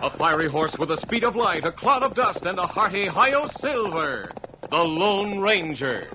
A fiery horse with the speed of light, a cloud of dust, and a hearty hi-yo silver. The Lone Ranger.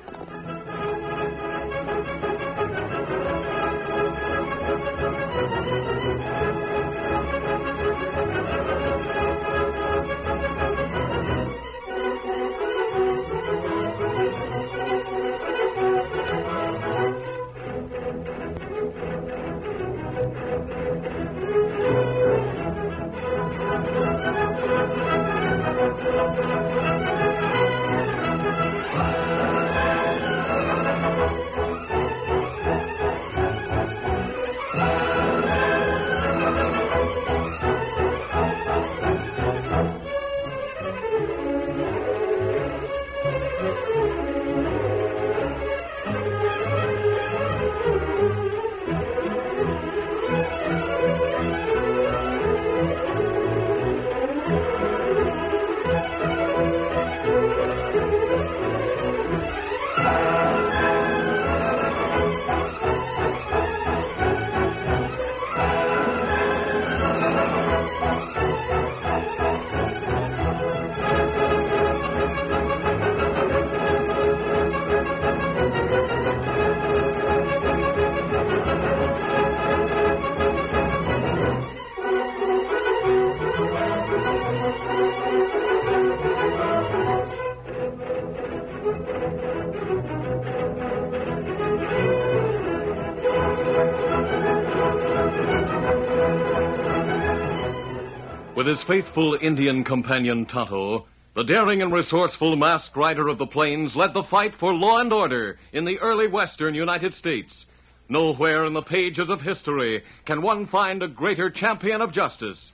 With his faithful Indian companion Tonto, the daring and resourceful masked rider of the plains led the fight for law and order in the early western United States. Nowhere in the pages of history can one find a greater champion of justice.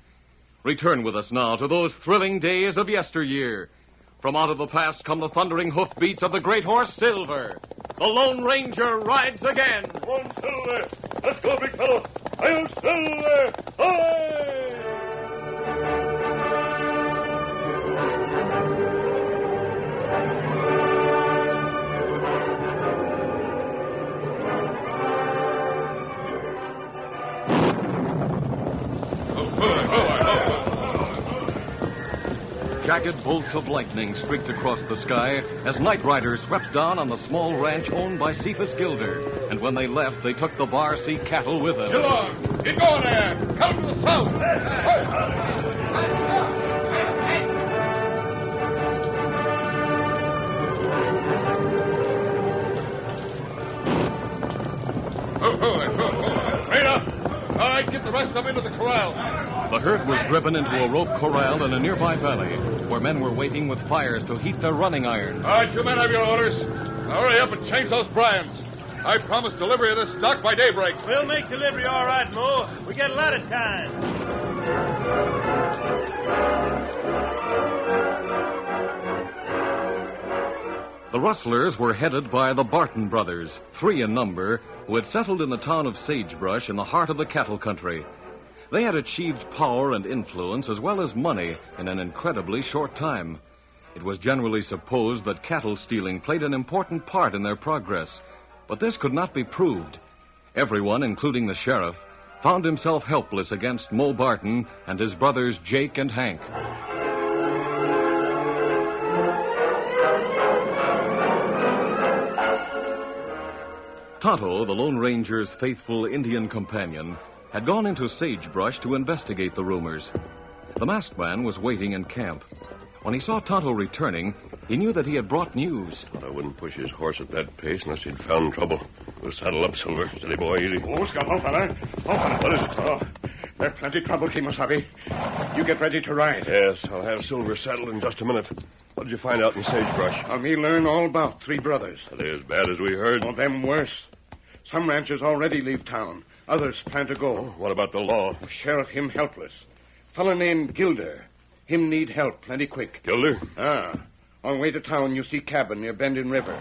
Return with us now to those thrilling days of yesteryear. From out of the past come the thundering hoofbeats of the great horse Silver. The Lone Ranger rides again. One Silver! Let's go, big fellow! I'll Silver! Away! Jagged bolts of lightning streaked across the sky as night riders swept down on the small ranch owned by Cephas Gilder. And when they left, they took the Bar C cattle with them. Get on! Get going there! Come to the south! Right up! All right, get the rest of them into the corral. The herd was driven into a rope corral in a nearby valley, where men were waiting with fires to heat their running irons. All right, you men have your orders. Now hurry up and change those brands. I promise delivery of this stock by daybreak. We'll make delivery all right, Mo. We got a lot of time. The rustlers were headed by the Barton brothers, 3 in number, who had settled in the town of Sagebrush in the heart of the cattle country. They had achieved power and influence as well as money in an incredibly short time. It was generally supposed that cattle stealing played an important part in their progress, but this could not be proved. Everyone, including the sheriff, found himself helpless against Mo Barton and his brothers Jake and Hank. Tonto, the Lone Ranger's faithful Indian companion, had gone into Sagebrush to investigate the rumors. The masked man was waiting in camp. When he saw Tonto returning, he knew that he had brought news. I wouldn't push his horse at that pace unless he'd found trouble. We'll saddle up, Silver. Steady, boy, easy. Oh, Scout, fella. What is it, Tonto? There's plenty trouble, Kimosabe. You get ready to ride. Yes, I'll have Silver saddled in just a minute. What did you find out in Sagebrush? Now, me learn all about 3 brothers. Are they as bad as we heard? Oh, them worse. Some ranchers already leave town. Others plan to go. What about the law? The sheriff, him helpless. Fella named Gilder. Him need help plenty quick. Gilder? On way to town, you see cabin near Bending River.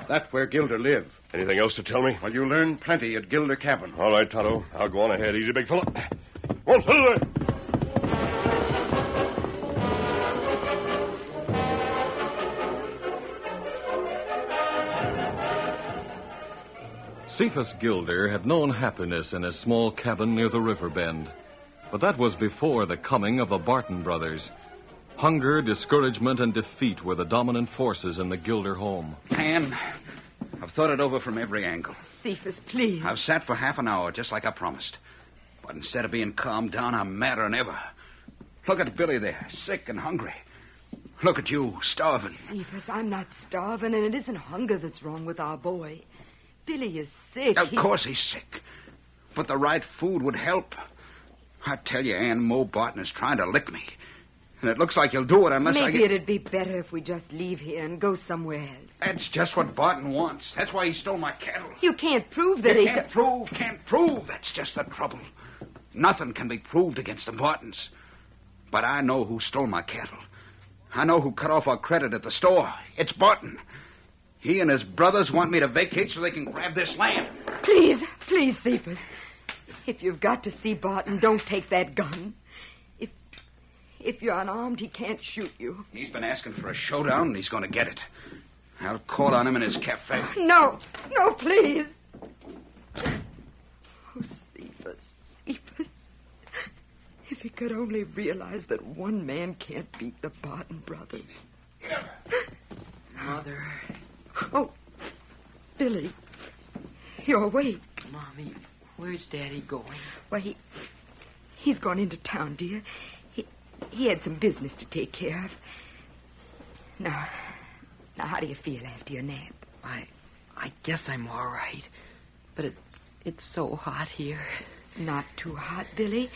That's where Gilder live. Anything else to tell me? Well, you learn plenty at Gilder cabin. All right, Tonto. I'll go on ahead. Easy, big fella. One, Silver! Cephas Gilder had known happiness in his small cabin near the river bend. But that was before the coming of the Barton brothers. Hunger, discouragement, and defeat were the dominant forces in the Gilder home. Anne, I've thought it over from every angle. Cephas, please. I've sat for half an hour, just like I promised. But instead of being calmed down, I'm madder than ever. Look at Billy there, sick and hungry. Look at you, starving. Cephas, I'm not starving, and it isn't hunger that's wrong with our boy. Billy is sick. Of course he's sick. But the right food would help. I tell you, Ann, Mo Barton is trying to lick me. And it looks like he'll do it unless Maybe it'd be better if we just leave here and go somewhere else. That's just what Barton wants. That's why he stole my cattle. You can't prove that Can't prove. That's just the trouble. Nothing can be proved against the Bartons. But I know who stole my cattle. I know who cut off our credit at the store. It's Barton. He and his brothers want me to vacate so they can grab this land. Please, Cephas. If you've got to see Barton, don't take that gun. If you're unarmed, he can't shoot you. He's been asking for a showdown, and he's going to get it. I'll call on him in his cafe. No, please. Oh, Cephas. If he could only realize that one man can't beat the Barton brothers. Mother. Oh, Billy. You're awake. Mommy, where's Daddy going? Why, he's gone into town, dear. He had some business to take care of. Now, how do you feel after your nap? I guess I'm all right. But it's so hot here. It's not too hot, Billy.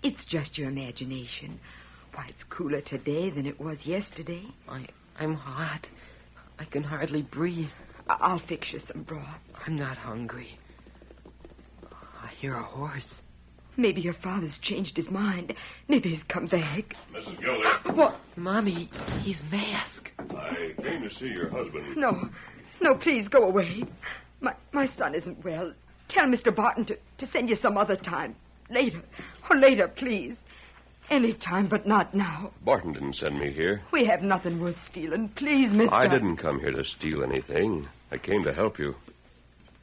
It's just your imagination. Why, it's cooler today than it was yesterday. I'm hot. I can hardly breathe. I'll fix you some broth. I'm not hungry. I hear a horse. Maybe your father's changed his mind. Maybe he's come back. Mrs. Gilder. What? Mommy, he's masked. I came to see your husband. No, please, go away. My son isn't well. Tell Mr. Barton to send you some other time. Later. Oh, later, please. Any time, but not now. Barton didn't send me here. We have nothing worth stealing. Please, Mr. I didn't come here to steal anything. I came to help you.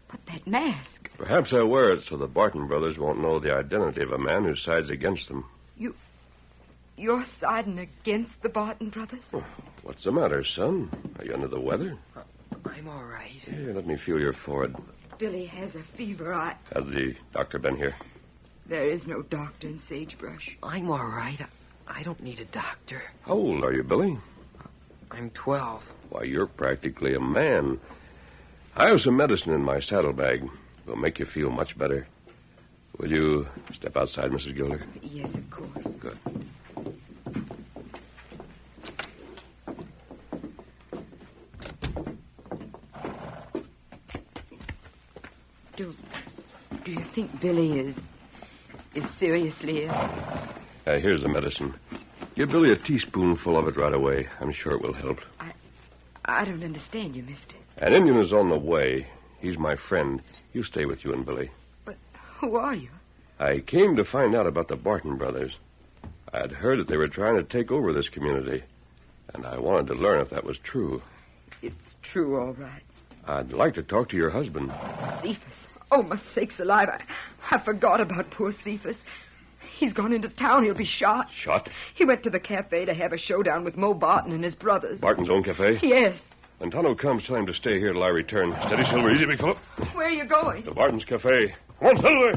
But that mask. Perhaps I wear it so the Barton brothers won't know the identity of a man who sides against them. You're siding against the Barton brothers? Oh, what's the matter, son? Are you under the weather? I'm all right. Here, let me feel your forehead. Billy has a fever. Has the doctor been here? There is no doctor in Sagebrush. I'm all right. I don't need a doctor. How old are you, Billy? I'm 12. Why, you're practically a man. I have some medicine in my saddlebag. It'll make you feel much better. Will you step outside, Mrs. Gilder? Yes, of course. Good. Do you think Billy is seriously ill? Here's the medicine. Give Billy a teaspoonful of it right away. I'm sure it will help. I don't understand you, mister. An Indian is on the way. He's my friend. He'll stay with you and Billy. But who are you? I came to find out about the Barton brothers. I'd heard that they were trying to take over this community, and I wanted to learn if that was true. It's true, all right. I'd like to talk to your husband. Cephas. Oh, my sakes alive. I forgot about poor Cephas. He's gone into town. He'll be shot. Shot? He went to the cafe to have a showdown with Mo Barton and his brothers. Barton's own cafe? Yes. When Tonto comes, tell him to stay here till I return. Steady, Silver. Easy, big fellow. Where are you going? To Barton's cafe. Come on, Silver.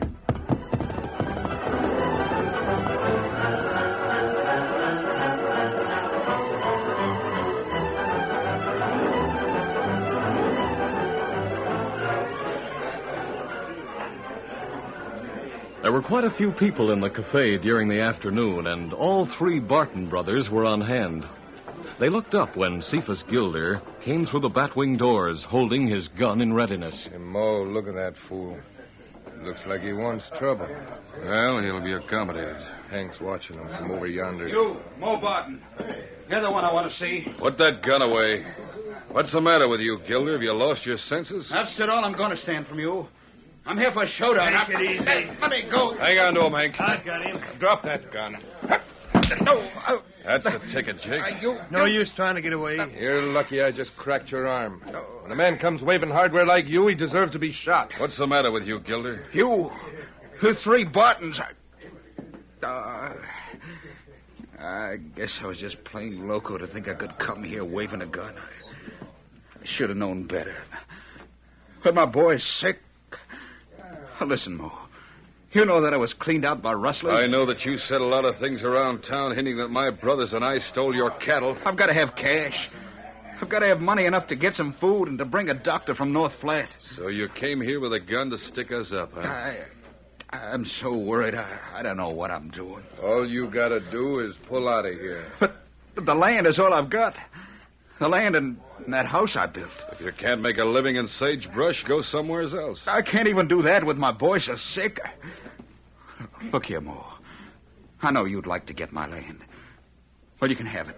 There were quite a few people in the cafe during the afternoon, and all three Barton brothers were on hand. They looked up when Cephas Gilder came through the batwing doors, holding his gun in readiness. Hey, Mo, look at that fool. Looks like he wants trouble. Well, he'll be accommodated. Hank's watching him from over yonder. You, Mo Barton. You're the one I want to see. Put that gun away. What's the matter with you, Gilder? Have you lost your senses? That's it all I'm going to stand from you. I'm here for a showdown. Take it easy. Let me go. Hang on to him, Hank. I got him. Drop that gun. No. That's the ticket, Jake. No use trying to get away. You're lucky I just cracked your arm. When a man comes waving hardware like you, he deserves to be shot. What's the matter with you, Gilder? You three Bartons. I guess I was just plain loco to think I could come here waving a gun. I should have known better. But my boy's sick. Listen, Mo. You know that I was cleaned out by rustlers? I know that you said a lot of things around town hinting that my brothers and I stole your cattle. I've got to have cash. I've got to have money enough to get some food and to bring a doctor from North Flat. So you came here with a gun to stick us up, huh? I'm so worried. I don't know what I'm doing. All you gotta do is pull out of here. But the land is all I've got. The land and that house I built. If you can't make a living in sagebrush, go somewhere else. I can't even do that with my boy so sick. Look here, Mo. I know you'd like to get my land. Well, you can have it.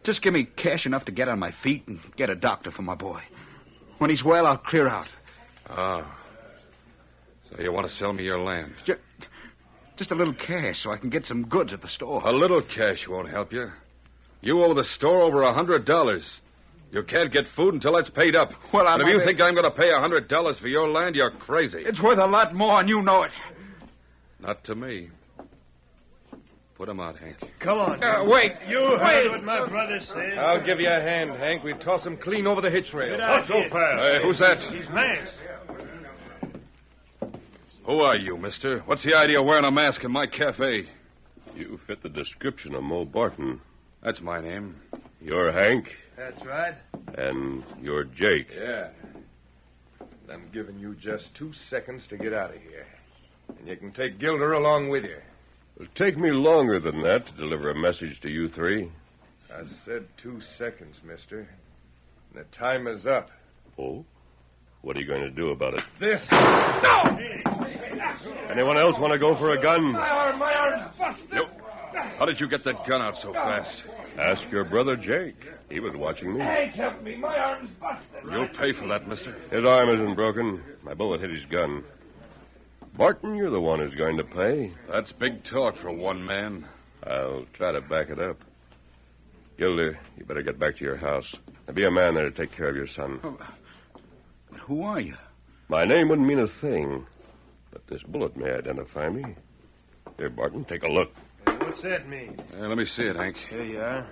Just give me cash enough to get on my feet and get a doctor for my boy. When he's well, I'll clear out. Oh. So you want to sell me your land? Just a little cash so I can get some goods at the store. A little cash won't help you. You owe the store over $100. You can't get food until that's paid up. Well, and if you think I'm going to pay $100 for your land, you're crazy. It's worth a lot more, and you know it. Not to me. Put him out, Hank. Come on. Wait. You heard what my brother said. I'll give you a hand, Hank. We toss him clean over the hitch rail. Not so fast. Hey, who's that? He's masked. Who are you, mister? What's the idea of wearing a mask in my cafe? You fit the description of Mo Barton. That's my name. You're Hank, That's right. and you're Jake. Yeah. I'm giving you just 2 seconds to get out of here. And you can take Gilder along with you. It'll take me longer than that to deliver a message to you three. I said 2 seconds, mister. The time is up. Oh? What are you going to do about it? This. No! Anyone else want to go for a gun? My arm's busted. Nope. How did you get that gun out so fast? Ask your brother Jake. He was watching me. Hank, help me. My arm's busted. You'll pay for that, mister. His arm isn't broken. My bullet hit his gun. Barton, you're the one who's going to pay. That's big talk for one man. I'll try to back it up. Gilder, you better get back to your house. There'll be a man there to take care of your son. But who are you? My name wouldn't mean a thing, but this bullet may identify me. Here, Barton, take a look. What's that mean? Let me see it, Hank. Here you are.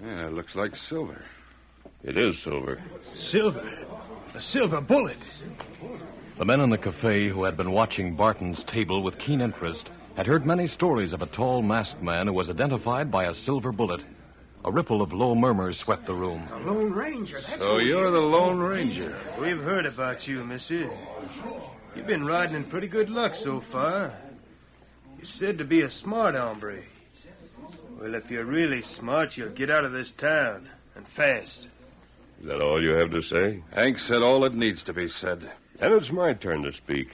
Yeah, it looks like silver. It is silver. Silver. A silver bullet. The men in the cafe who had been watching Barton's table with keen interest had heard many stories of a tall, masked man who was identified by a silver bullet. A ripple of low murmurs swept the room. A Lone Ranger. So you're the Lone Ranger. We've heard about you, mister. You've been riding in pretty good luck so far. You're said to be a smart hombre. Well, if you're really smart, you'll get out of this town, and fast. Is that all you have to say? Hank said all that needs to be said. And it's my turn to speak.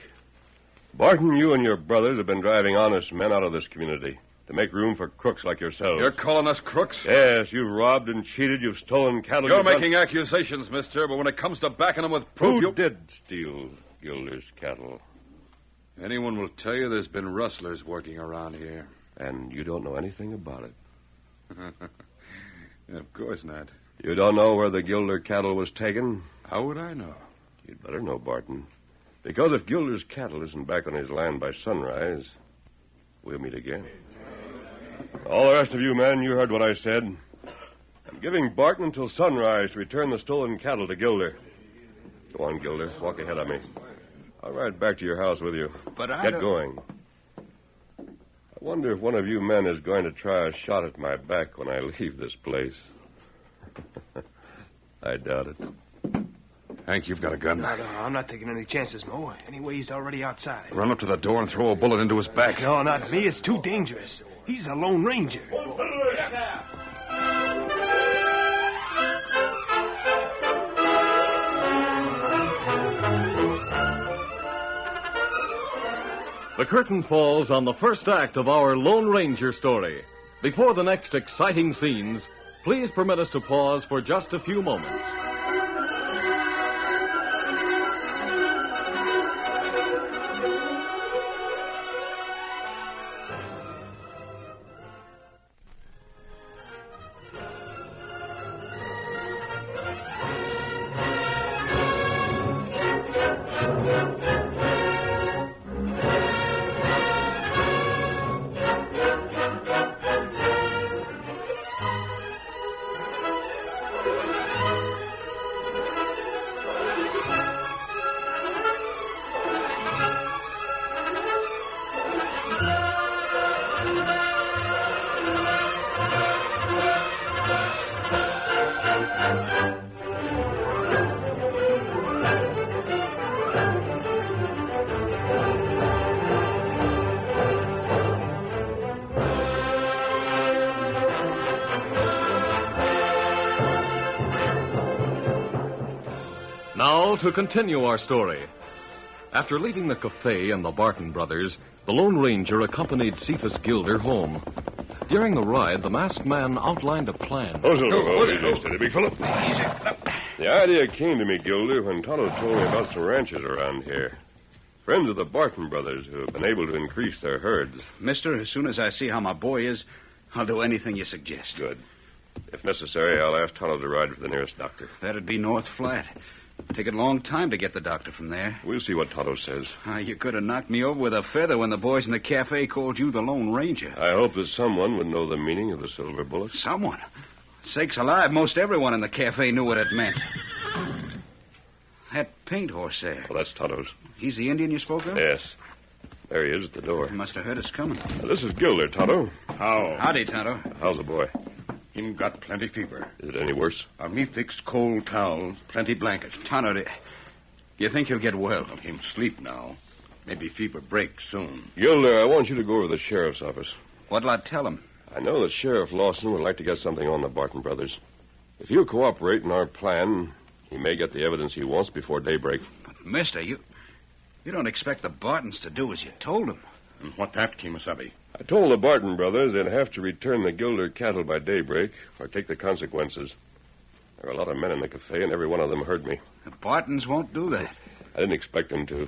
Barton, you and your brothers have been driving honest men out of this community to make room for crooks like yourselves. You're calling us crooks? Yes, you've robbed and cheated. You've stolen cattle. You're making accusations, mister, but when it comes to backing them with proof, Who did steal Gilder's cattle? Anyone will tell you there's been rustlers working around here. And you don't know anything about it. Of course not. You don't know where the Gilder cattle was taken? How would I know? You'd better know, Barton. Because if Gilder's cattle isn't back on his land by sunrise, we'll meet again. All the rest of you men, you heard what I said. I'm giving Barton until sunrise to return the stolen cattle to Gilder. Go on, Gilder. Walk ahead of me. I'll ride back to your house with you. But I Get don't... going. I wonder if one of you men is going to try a shot at my back when I leave this place. I doubt it. Hank, you've got a gun. No, I'm not taking any chances, Mo. Anyway, he's already outside. Run up to the door and throw a bullet into his back. No, not me. It's too dangerous. He's a Lone Ranger. The curtain falls on the first act of our Lone Ranger story. Before the next exciting scenes, please permit us to pause for just a few moments. now to continue our story. After leaving the cafe and the Barton brothers, the Lone Ranger accompanied Cephas Gilder home. During the ride, the masked man outlined a plan. Easy, steady, big fella. The idea came to me, Gilder, when Tonto told me about some ranches around here. Friends of the Barton brothers who have been able to increase their herds. Mister, as soon as I see how my boy is, I'll do anything you suggest. Good. If necessary, I'll ask Tonto to ride for the nearest doctor. That'd be North Flat. Take a long time to get the doctor from there. We'll see what Tonto says. You could have knocked me over with a feather when the boys in the cafe called you the Lone Ranger. I hope that someone would know the meaning of the silver bullet. Someone? Sakes alive, most everyone in the cafe knew what it meant. That paint horse there. Well, that's Tonto's. He's the Indian you spoke of? Yes. There he is at the door. He must have heard us coming. This is Gilder, Tonto. How? Howdy, Tonto. How's the boy? Him got plenty fever. Is it any worse? Me fix cold towels, plenty blanket. Tonto, do you think he'll get well? Him sleep now. Maybe fever break soon. Gilder, I want you to go over to the sheriff's office. What'll I tell him? I know that Sheriff Lawson would like to get something on the Barton brothers. If you cooperate in our plan, he may get the evidence he wants before daybreak. But, mister, you don't expect the Bartons to do as you told them. And what that, Kimasabi? I told the Barton brothers they'd have to return the Gilder cattle by daybreak or take the consequences. There are a lot of men in the cafe, and every one of them heard me. The Bartons won't do that. I didn't expect them to.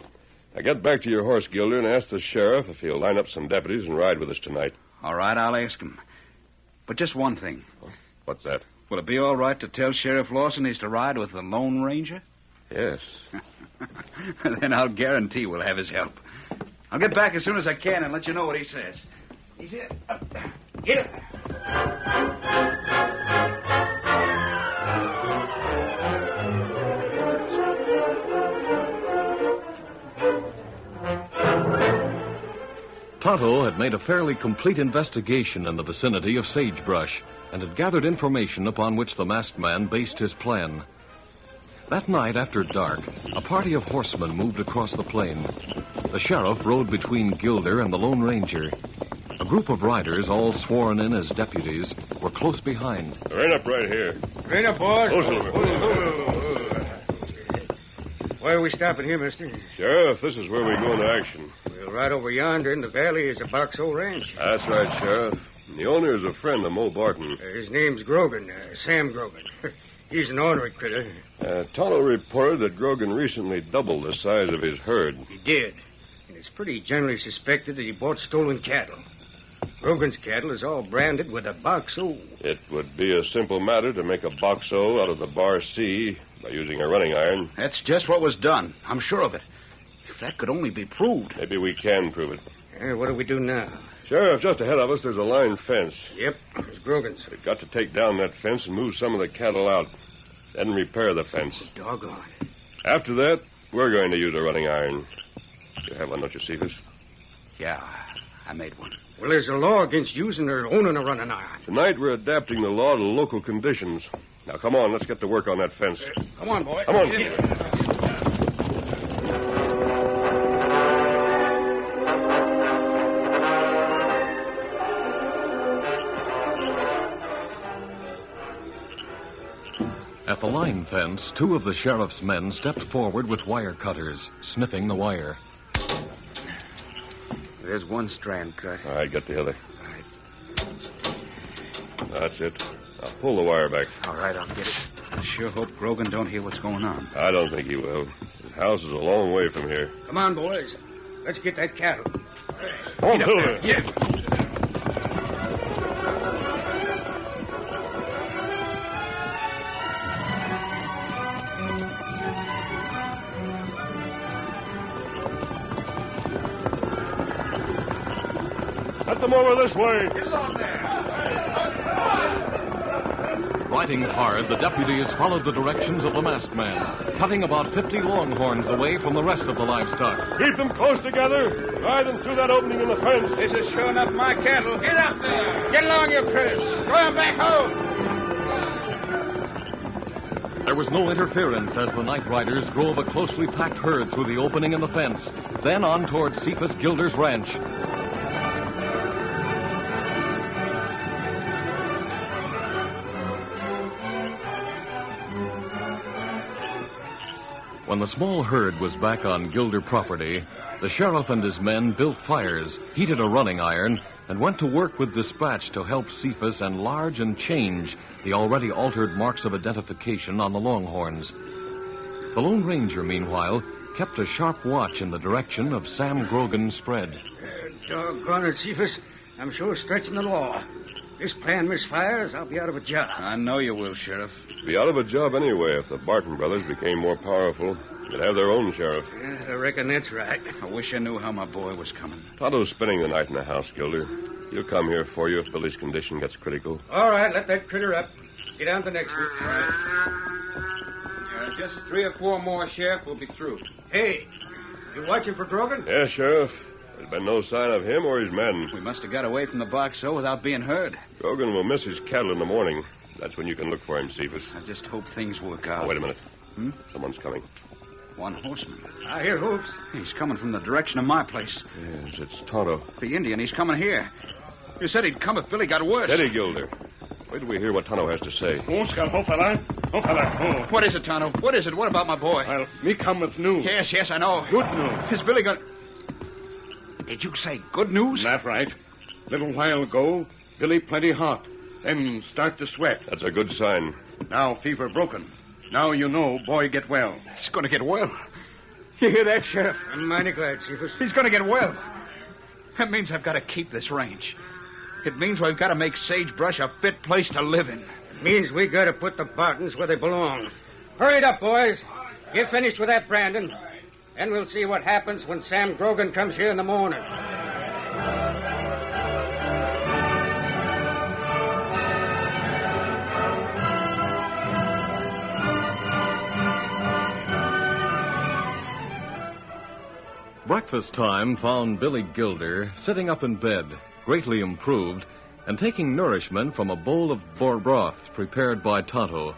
Now get back to your horse, Gilder, and ask the sheriff if he'll line up some deputies and ride with us tonight. All right, I'll ask him. But just one thing. What's that? Will it be all right to tell Sheriff Lawson he's to ride with the Lone Ranger? Yes. Then I'll guarantee we'll have his help. I'll get back as soon as I can and let you know what he says. He's here. Get it. Tonto had made a fairly complete investigation in the vicinity of Sagebrush and had gathered information upon which the masked man based his plan. That night after dark, a party of horsemen moved across the plain. The sheriff rode between Gilder and the Lone Ranger. A group of riders, all sworn in as deputies, were close behind. Rein up right here. Rein up, boys. Why are we stopping here, mister? Sheriff, this is where we go into action. Well, right over yonder in the valley is a box old ranch. That's right, Sheriff. The owner is a friend of Mo Barton. His name's Grogan, Sam Grogan. He's an ornery critter. Tonto reported that Grogan recently doubled the size of his herd. He did. And it's pretty generally suspected that he bought stolen cattle. Grogan's cattle is all branded with a box O. It would be a simple matter to make a box O out of the bar C by using a running iron. That's just what was done. I'm sure of it. If that could only be proved. Maybe we can prove it. What do we do now? Sheriff, just ahead of us, there's a line fence. Yep, it's Grogan's. We've got to take down that fence and move some of the cattle out. Then repair the fence. Doggone. After that, we're going to use a running iron. You have one, don't you, Cephas? Yeah, I made one. Well, there's a law against using or owning a running iron. Tonight, we're adapting the law to local conditions. Now, come on, let's get to work on that fence. Come on, boy. Come on. At the line fence, two of the sheriff's men stepped forward with wire cutters, snipping the wire. There's one strand cut. All right, get the other. That's it. Now pull the wire back. All right, I'll get it. I sure hope Grogan don't hear what's going on. I don't think he will. His house is a long way from here. Come on, boys. Let's get that cattle. Come on, Silver. Yeah. Get them over this way. Riding hard, the deputies followed the directions of the masked man, cutting about 50 longhorns away from the rest of the livestock. Keep them close together. Ride them through that opening in the fence. This is sure enough my cattle. Get up there. Get along, you critters. Go on back home. There was no interference as the night riders drove a closely packed herd through the opening in the fence, then on toward Cephas Gilder's ranch. When When the small herd was back on Gilder property, the sheriff and his men built fires, heated a running iron, and went to work with dispatch to help Cephas enlarge and change the already altered marks of identification on the Longhorns. The Lone Ranger, meanwhile, kept a sharp watch in the direction of Sam Grogan's spread. Doggone it, Cephas. I'm sure stretching the law. If this plan misfires, I'll be out of a job. I know you will, Sheriff. Be out of a job anyway if the Barton brothers became more powerful. They'd have their own sheriff. Yeah, I reckon that's right. I wish I knew how my boy was coming. Tonto's spending the night in the house, Gilder. He'll come here for you if Billy's condition gets critical. All right, let that critter up. Get on to next week. Just 3 or 4 more, Sheriff. We'll be through. Hey, you watching for Grogan? Yes, Sheriff. There's been no sign of him or his men. We must have got away from the Boxo without being heard. Grogan will miss his cattle in the morning. That's when you can look for him, Cephas. I just hope things work out. Oh, wait a minute. Someone's coming. One horseman. I hear hoofs. He's coming from the direction of my place. Yes, it's Tonto. The Indian, he's coming here. You said he'd come if Billy got worse. Steady, Gilder. Wait till we hear what Tonto has to say. Oh, fella. What is it, Tonto? What is it? What about my boy? Well, me come with news. Yes, I know. Good news. Is Billy going... Did you say good news? That's right. Little while ago, Billy plenty hot. Then start to sweat. That's a good sign. Now fever broken. Now you know boy get well. He's going to get well. You hear that, Sheriff? I'm mighty glad, Cephas. He's going to get well. That means I've got to keep this range. It means we've got to make Sagebrush a fit place to live in. It means we got to put the Bartons where they belong. Hurry it up, boys. Get finished with that, Brandon. Then we'll see what happens when Sam Grogan comes here in the morning. Breakfast time found Billy Gilder sitting up in bed, greatly improved, and taking nourishment from a bowl of broth prepared by Tonto.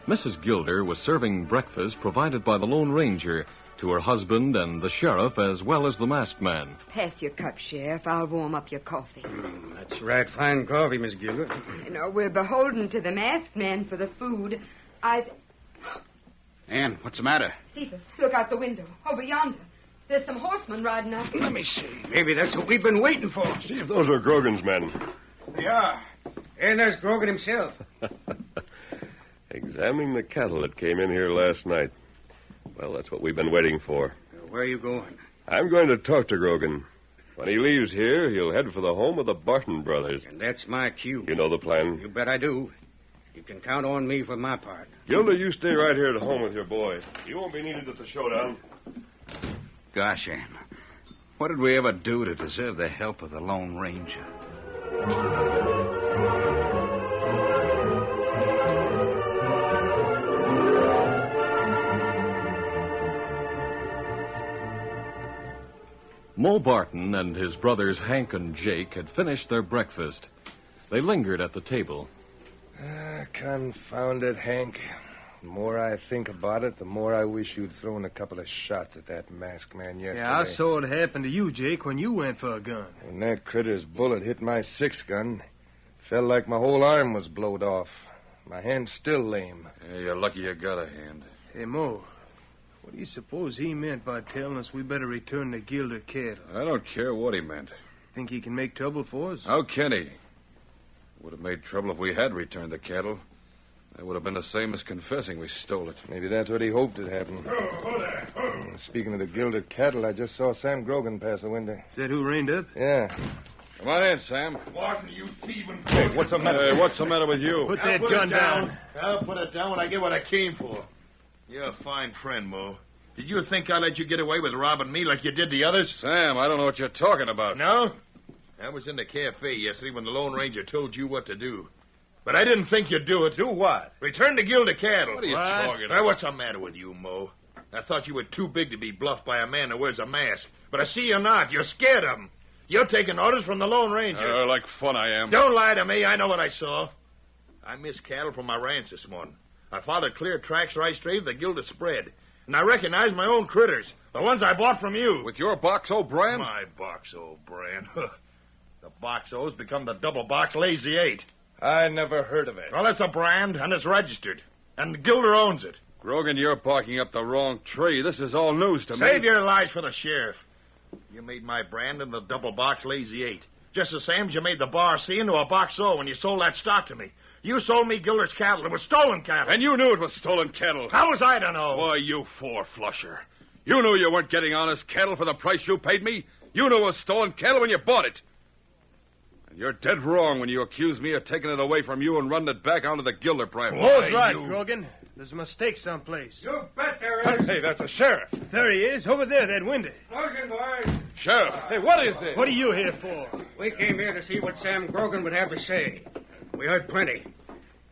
Mrs. Gilder was serving breakfast provided by the Lone Ranger to her husband and the sheriff, as well as the masked man. Pass your cup, Sheriff. I'll warm up your coffee. That's right. Fine coffee, Miss Gilder. You know, we're beholden to the masked man for the food. Ann, what's the matter? Cephas, look out the window. Over yonder. There's some horsemen riding up. Let me see. Maybe that's what we've been waiting for. See if those are Grogan's men. They are. And there's Grogan himself. Examining the cattle that came in here last night. Well, that's what we've been waiting for. Where are you going? I'm going to talk to Grogan. When he leaves here, he'll head for the home of the Barton brothers. And that's my cue. You know the plan? You bet I do. You can count on me for my part. Gilder, you stay right here at home with your boy. You won't be needed at the showdown. Gosh, Ann. What did we ever do to deserve the help of the Lone Ranger? Mo Barton and his brothers Hank and Jake had finished their breakfast. They lingered at the table. Confound it, Hank. The more I think about it, the more I wish you'd thrown a couple of shots at that masked man yesterday. Yeah, I saw it happen to you, Jake, when you went for a gun. When that critter's bullet hit my 6-gun, felt like my whole arm was blowed off. My hand's still lame. Yeah, you're lucky you got a hand. Hey, Mo, what do you suppose he meant by telling us we better return the Gilder cattle? I don't care what he meant. Think he can make trouble for us? How can he? Would have made trouble if we had returned the cattle. That would have been the same as confessing we stole it. Maybe that's what he hoped would happen. Speaking of the Gilder cattle, I just saw Sam Grogan pass the window. Is that who reined up? Yeah. Come on in, Sam. Barton, you thieving... Hey, what's the matter? What's the matter with you? Put that gun down. I'll put it down when I get what I came for. You're a fine friend, Mo. Did you think I let you get away with robbing me like you did the others? Sam, I don't know what you're talking about. No? I was in the cafe yesterday when the Lone Ranger told you what to do. But I didn't think you'd do it. Do what? Return the Gilder cattle. What are you talking about? What's the matter with you, Mo? I thought you were too big to be bluffed by a man who wears a mask. But I see you're not. You're scared of him. You're taking orders from the Lone Ranger. Like fun I am. Don't lie to me. I know what I saw. I missed cattle from my ranch this morning. I followed clear tracks right straight to the Gilder spread. And I recognized my own critters. The ones I bought from you. With your Boxo brand? My Boxo brand. The Boxo's become the double box Lazy 8. I never heard of it. Well, it's a brand, and it's registered. And Gilder owns it. Grogan, you're barking up the wrong tree. This is all news to me. Save your lies for the sheriff. You made my brand in the double box Lazy 8. Just the same as you made the Bar C into a box O when you sold that stock to me. You sold me Gilder's cattle. It was stolen cattle. And you knew it was stolen cattle. How was I to know? Why, you four-flusher. You knew you weren't getting honest cattle for the price you paid me. You knew it was stolen cattle when you bought it. And you're dead wrong when you accuse me of taking it away from you and running it back onto the Gilder private. Who's right, Grogan? There's a mistake someplace. You bet there is. Hey, that's a sheriff. There he is, over there, that window. Close in, boys. Sheriff. Hey, what is it? What are you here for? We came here to see what Sam Grogan would have to say. We heard plenty.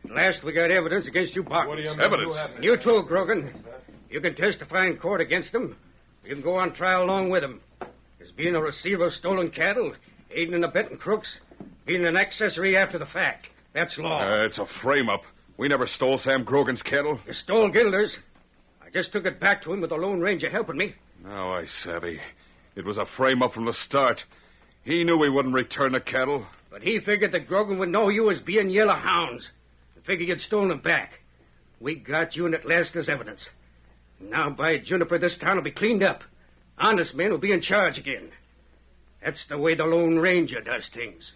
At last, we got evidence against you, Barton. What do you mean? Evidence? You too, Grogan. You can testify in court against him. You can go on trial along with him. As being a receiver of stolen cattle, aiding and abetting crooks, being an accessory after the fact. That's law. It's a frame-up. We never stole Sam Grogan's cattle. You stole Gilder's. I just took it back to him with the Lone Ranger helping me. Now I savvy. It was a frame-up from the start. He knew we wouldn't return the cattle. But he figured that Grogan would know you as being yellow hounds. And figured you'd stolen them back. We got you and at last as evidence. Now, by Juniper, this town will be cleaned up. Honest men will be in charge again. That's the way the Lone Ranger does things.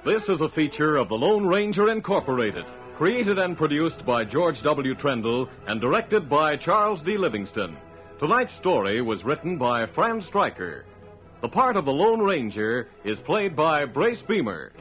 This is a feature of the Lone Ranger Incorporated, created and produced by George W. Trendle and directed by Charles D. Livingston. Tonight's story was written by Fran Stryker. The part of the Lone Ranger is played by Brace Beamer.